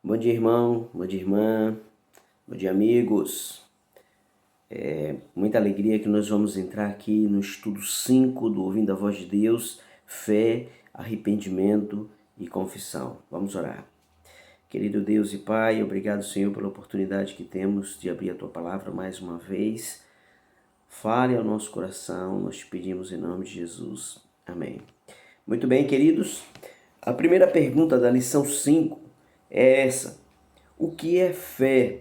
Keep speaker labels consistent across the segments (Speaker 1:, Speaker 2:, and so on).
Speaker 1: Bom dia, irmão. Bom dia, irmã. Bom dia, amigos. Muita alegria que nós vamos entrar aqui no estudo 5 do Ouvindo a Voz de Deus, fé, arrependimento e confissão. Vamos orar. Querido Deus e Pai, obrigado, Senhor, pela oportunidade que temos de abrir a Tua Palavra mais uma vez. Fale ao nosso coração, nós te pedimos em nome de Jesus. Amém. Muito bem, queridos. A primeira pergunta da lição 5 é essa: o que é fé?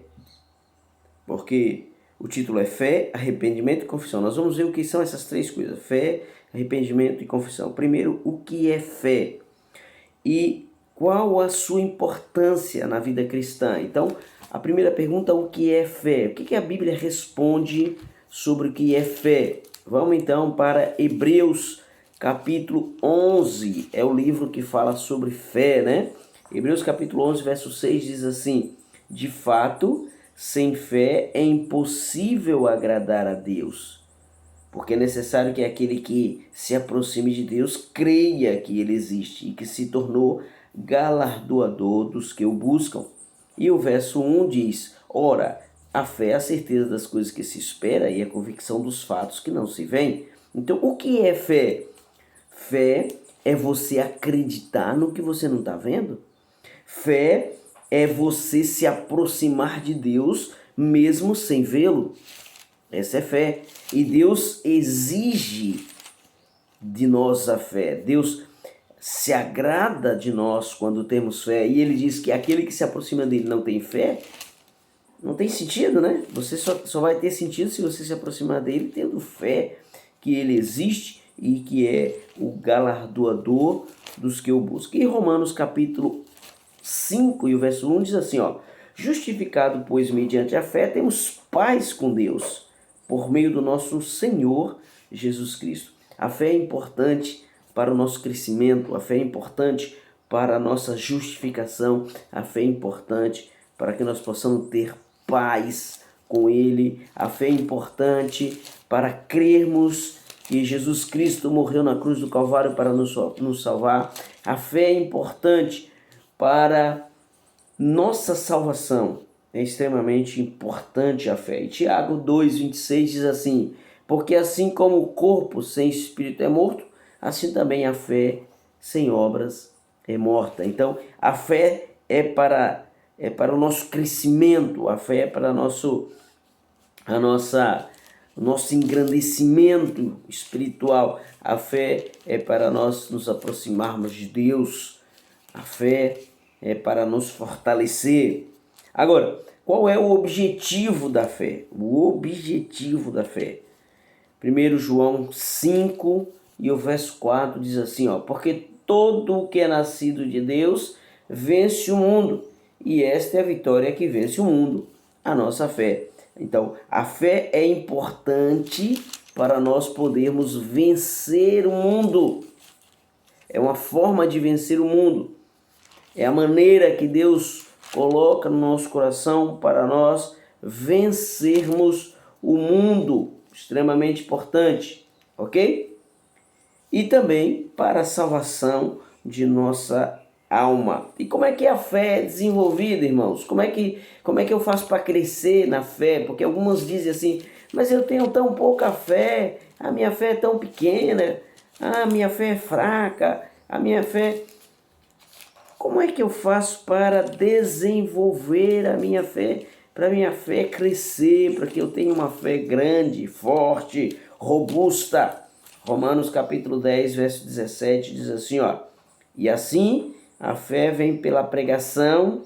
Speaker 1: Porque o título é fé, arrependimento e confissão. Nós vamos ver o que são essas três coisas: fé, arrependimento e confissão. Primeiro, o que é fé e qual a sua importância na vida cristã. Então, a primeira pergunta: o que é fé? O que a Bíblia responde sobre o que é fé? Vamos então para Hebreus capítulo 11, é o livro que fala sobre fé, né? Hebreus capítulo 11, verso 6 diz assim: de fato, sem fé é impossível agradar a Deus, porque é necessário que aquele que se aproxime de Deus creia que Ele existe e que se tornou galardoador dos que o buscam. E o verso 1 diz: ora, a fé é a certeza das coisas que se espera e a convicção dos fatos que não se veem. Então, o que é fé? Fé é você acreditar no que você não está vendo. Fé é você se aproximar de Deus mesmo sem vê-lo. Essa é fé. E Deus exige de nós a fé. Deus se agrada de nós quando temos fé. E Ele diz que aquele que se aproxima dele não tem fé, não tem sentido, né? Você só vai ter sentido se você se aproximar dele tendo fé que Ele existe e que é o galardoador dos que o buscam. E Romanos capítulo 5 e o verso 1 diz assim, ó: justificado, pois, mediante a fé, temos paz com Deus, por meio do nosso Senhor Jesus Cristo. A fé é importante para o nosso crescimento, a fé é importante para a nossa justificação, a fé é importante para que nós possamos ter paz com Ele, a fé é importante para crermos que Jesus Cristo morreu na cruz do Calvário para nos salvar. A fé é importante para nossa salvação. É extremamente importante a fé. E Tiago 2,26 diz assim: porque assim como o corpo sem espírito é morto, assim também a fé sem obras é morta. Então, a fé é para o nosso crescimento, a fé é para o nosso engrandecimento espiritual. A fé é para nós nos aproximarmos de Deus. A fé é para nos fortalecer. Agora, qual é o objetivo da fé? O objetivo da fé. 1 João 5 e o verso 4 diz assim, ó: porque todo o que é nascido de Deus vence o mundo, e esta é a vitória que vence o mundo, a nossa fé. Então, a fé é importante para nós podermos vencer o mundo. É uma forma de vencer o mundo. É a maneira que Deus coloca no nosso coração para nós vencermos o mundo. Extremamente importante, ok? E também para a salvação de nossa alma. E como é que a fé é desenvolvida, irmãos? Como é que eu faço para crescer na fé? Porque algumas dizem assim: mas eu tenho tão pouca fé, a minha fé é tão pequena, a minha fé é fraca, a minha fé... Como é que eu faço para desenvolver a minha fé? Para a minha fé crescer, para que eu tenha uma fé grande, forte, robusta. Romanos capítulo 10, verso 17 diz assim, ó: e assim a fé vem pela pregação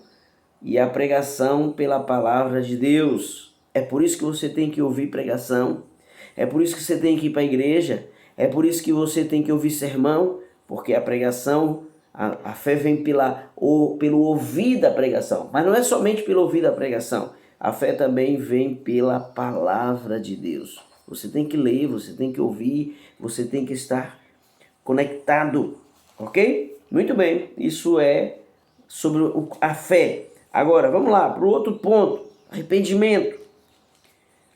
Speaker 1: e a pregação pela palavra de Deus. É por isso que você tem que ouvir pregação, é por isso que você tem que ir para a igreja, é por isso que você tem que ouvir sermão, porque a pregação... A fé vem pelo ouvir da pregação, mas não é somente pelo ouvir da pregação. A fé também vem pela palavra de Deus. Você tem que ler, você tem que ouvir, você tem que estar conectado, ok? Muito bem, isso é sobre a fé. Agora, vamos lá para o outro ponto, arrependimento.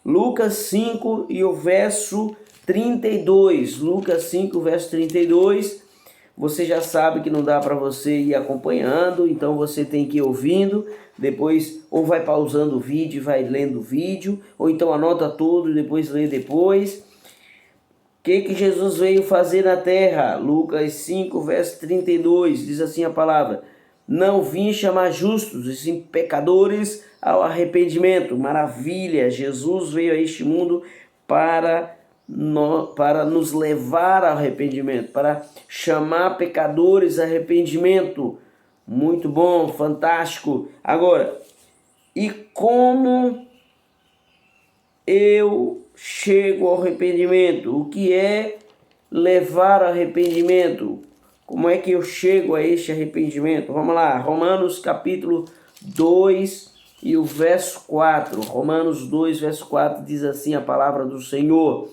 Speaker 1: Lucas 5 e o verso 32. Lucas 5, verso 32. você já sabe que não dá para você ir acompanhando, então você tem que ir ouvindo, depois ou vai pausando o vídeo e vai lendo o vídeo, ou então anota tudo e depois lê depois. O que Jesus veio fazer na terra? Lucas 5, verso 32, diz assim a palavra: não vim chamar justos, e sim pecadores ao arrependimento. Maravilha! Jesus veio a este mundo para nos levar ao arrependimento, para chamar pecadores a arrependimento. Muito bom, fantástico. Agora, e como eu chego ao arrependimento? O que é levar ao arrependimento? Como é que eu chego a este arrependimento? Vamos lá, Romanos capítulo 2 e o verso 4. Romanos 2, verso 4 diz assim a palavra do Senhor: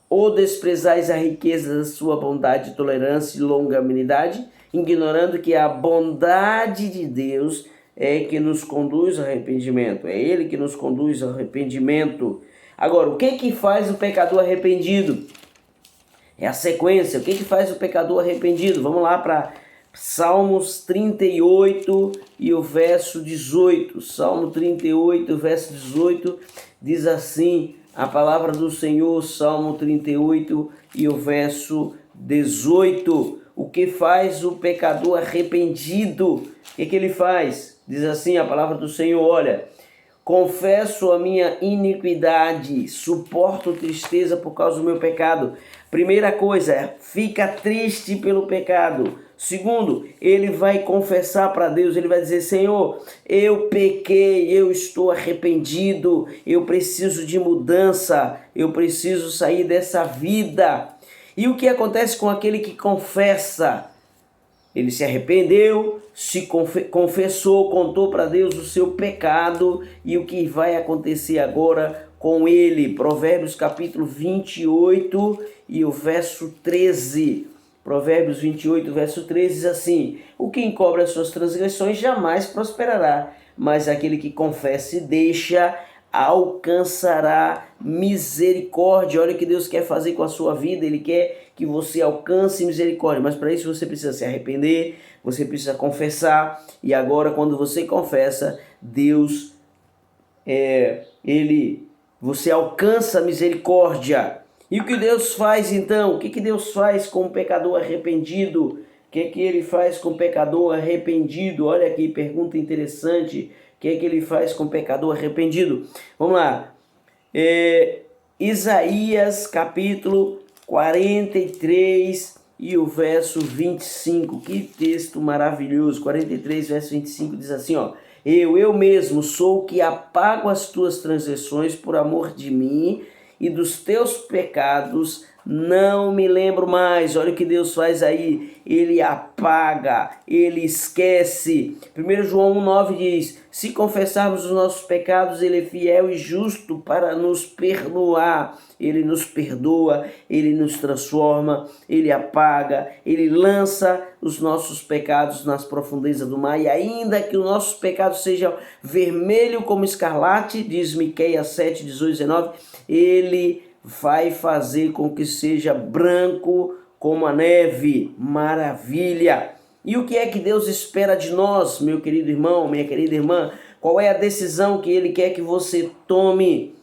Speaker 1: ou desprezais a riqueza da sua bondade, tolerância e longanimidade, ignorando que a bondade de Deus é que nos conduz ao arrependimento. É Ele que nos conduz ao arrependimento. Agora, o que faz o pecador arrependido? É a sequência. O que faz o pecador arrependido? Vamos lá para Salmos 38 e o verso 18. Salmo 38, verso 18, diz assim a palavra do Senhor, Salmo 38 e o verso 18. O que faz o pecador arrependido? O que ele faz? Diz assim a palavra do Senhor: olha, confesso a minha iniquidade, suporto tristeza por causa do meu pecado. Primeira coisa, fica triste pelo pecado. Segundo, ele vai confessar para Deus, ele vai dizer: Senhor, eu pequei, eu estou arrependido, eu preciso de mudança, eu preciso sair dessa vida. E o que acontece com aquele que confessa? Ele se arrependeu, se confessou, contou para Deus o seu pecado e o que vai acontecer agora com ele. Provérbios capítulo 28 e o verso 13. Provérbios 28, verso 13 diz assim: o que encobre as suas transgressões jamais prosperará, mas aquele que confessa e deixa alcançará misericórdia. Olha o que Deus quer fazer com a sua vida. Ele quer que você alcance misericórdia, mas para isso você precisa se arrepender, você precisa confessar. E agora, quando você confessa, Deus você alcança misericórdia. E o que Deus faz então? O que Deus faz com o pecador arrependido? O que ele faz com o pecador arrependido? Olha aqui, pergunta interessante. O que ele faz com o pecador arrependido? Vamos lá. Isaías capítulo 43 e o verso 25. Que texto maravilhoso. 43, verso 25 diz assim, ó: eu mesmo sou o que apago as tuas transgressões por amor de mim, e dos teus pecados não me lembro mais. Olha o que Deus faz aí. Ele apaga, ele esquece. 1 João 1,9 diz: se confessarmos os nossos pecados, ele é fiel e justo para nos perdoar. Ele nos perdoa, ele nos transforma, ele apaga, ele lança os nossos pecados nas profundezas do mar. E ainda que os nossos pecados sejam vermelho como escarlate, diz Miqueias 7, 18, 19, ele vai fazer com que seja branco como a neve. Maravilha! E o que é que Deus espera de nós, meu querido irmão, minha querida irmã? Qual é a decisão que Ele quer que você tome?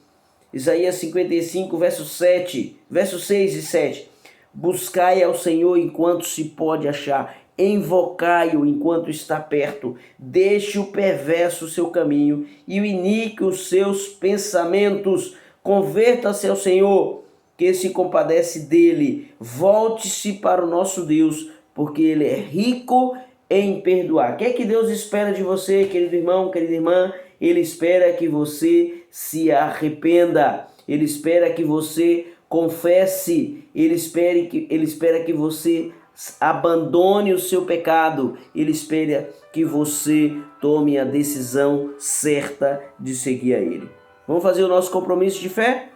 Speaker 1: Isaías 55, verso 6 e 7. Buscai ao Senhor enquanto se pode achar, invocai-o enquanto está perto. Deixe o perverso o seu caminho e o iníquo os seus pensamentos. Converta-se ao Senhor, que se compadece dele. Volte-se para o nosso Deus, porque ele é rico em perdoar. O que é que Deus espera de você, querido irmão, querida irmã? Ele espera que você se arrependa. Ele espera que você confesse. Ele espera que você abandone o seu pecado. Ele espera que você tome a decisão certa de seguir a Ele. Vamos fazer o nosso compromisso de fé?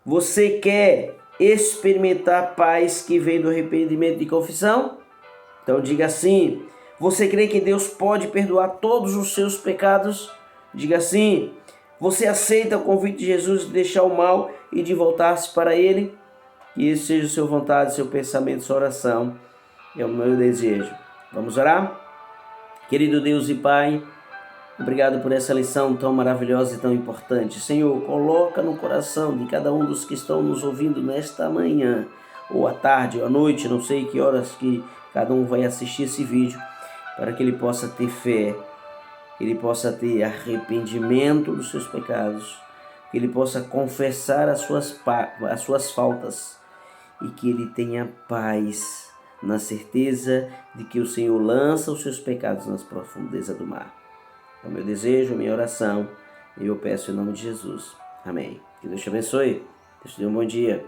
Speaker 1: Você quer experimentar paz que vem do arrependimento e confissão? Então diga assim: você crê que Deus pode perdoar todos os seus pecados? Diga assim: você aceita o convite de Jesus de deixar o mal e de voltar-se para Ele? Que esse seja a sua vontade, seu pensamento, sua oração. É o meu desejo. Vamos orar? Querido Deus e Pai, obrigado por essa lição tão maravilhosa e tão importante. Senhor, coloca no coração de cada um dos que estão nos ouvindo nesta manhã, ou à tarde, ou à noite, não sei que horas que cada um vai assistir esse vídeo, para que ele possa ter fé, que ele possa ter arrependimento dos seus pecados, que ele possa confessar as suas faltas e que ele tenha paz na certeza de que o Senhor lança os seus pecados nas profundezas do mar. É o meu desejo, a minha oração, e eu peço em nome de Jesus. Amém. Que Deus te abençoe. Deus te dê um bom dia.